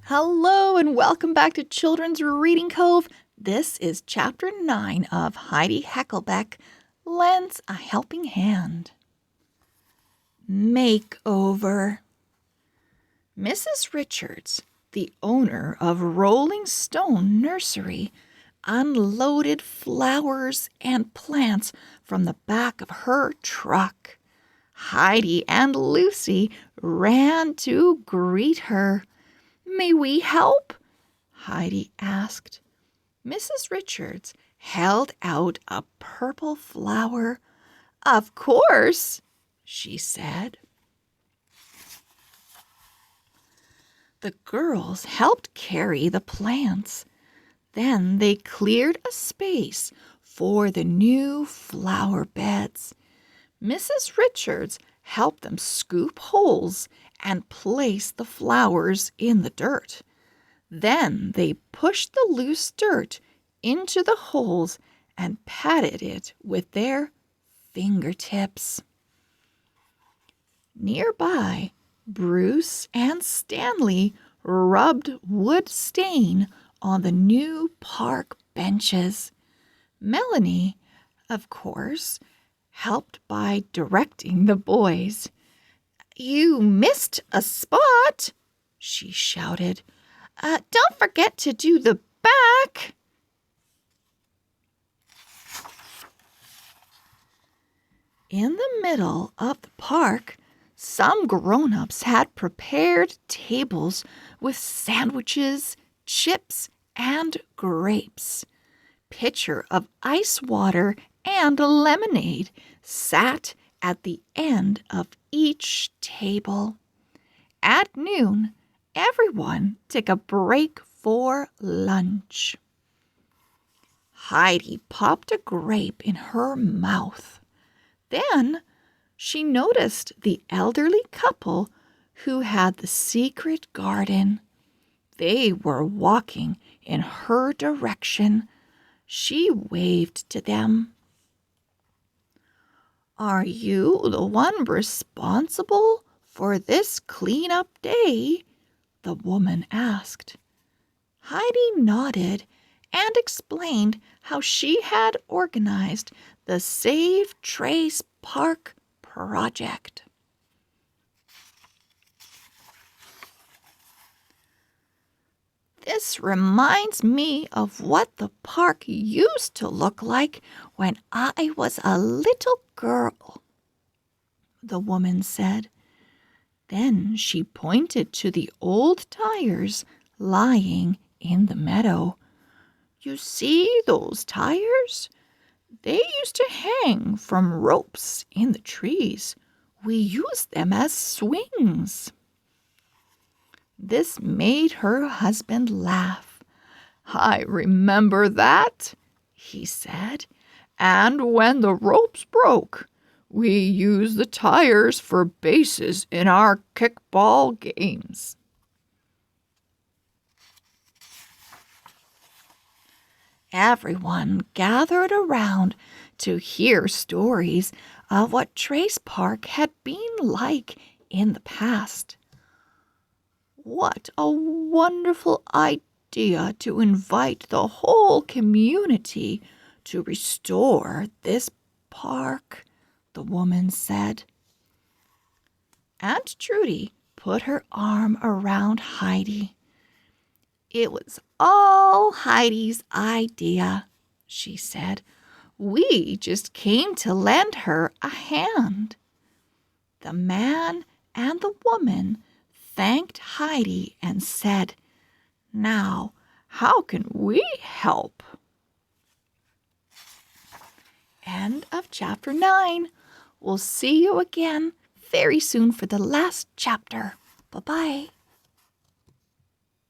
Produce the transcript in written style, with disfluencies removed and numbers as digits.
Hello and welcome back to Children's Reading Cove. This is Chapter 9 of Heidi Heckelbeck, Lends a Helping Hand. Makeover. Mrs. Richards, the owner of Rolling Stone Nursery, unloaded flowers and plants from the back of her truck. Heidi and Lucy ran to greet her. "May we help?" Heidi asked. Mrs. Richards held out a purple flower. "Of course," she said. The girls helped carry the plants. Then they cleared a space for the new flower beds. Mrs. Richards helped them scoop holes and place the flowers in the dirt. Then they pushed the loose dirt into the holes and patted it with their fingertips. Nearby, Bruce and Stanley rubbed wood stain on the new park benches. Melanie, of course, helped by directing the boys. "You missed a spot," she shouted. "Don't forget to do the back." In the middle of the park, some grown-ups had prepared tables with sandwiches, chips, and grapes. Pitcher of ice water and lemonade sat at the end of each table. At noon, everyone took a break for lunch. Heidi popped a grape in her mouth. Then she noticed the elderly couple who had the secret garden. They were walking in her direction. She waved to them. "Are you the one responsible for this cleanup day?" the woman asked. Heidi nodded and explained how she had organized the Save Trace Park project. "This reminds me of what the park used to look like when I was a little girl," the woman said. Then she pointed to the old tires lying in the meadow. "You see those tires? They used to hang from ropes in the trees. We used them as swings." This made her husband laugh. "I remember that," he said. "And when the ropes broke, we used the tires for bases in our kickball games." Everyone gathered around to hear stories of what Trace Park had been like in the past. What a wonderful idea to invite the whole community to restore this park, the woman said. Aunt Trudy put her arm around Heidi. "It was all Heidi's idea," she said. "We just came to lend her a hand." The man and the woman thanked Heidi and said, "Now, how can we help?" End of Chapter 9. We'll see you again very soon for the last chapter. Bye-bye.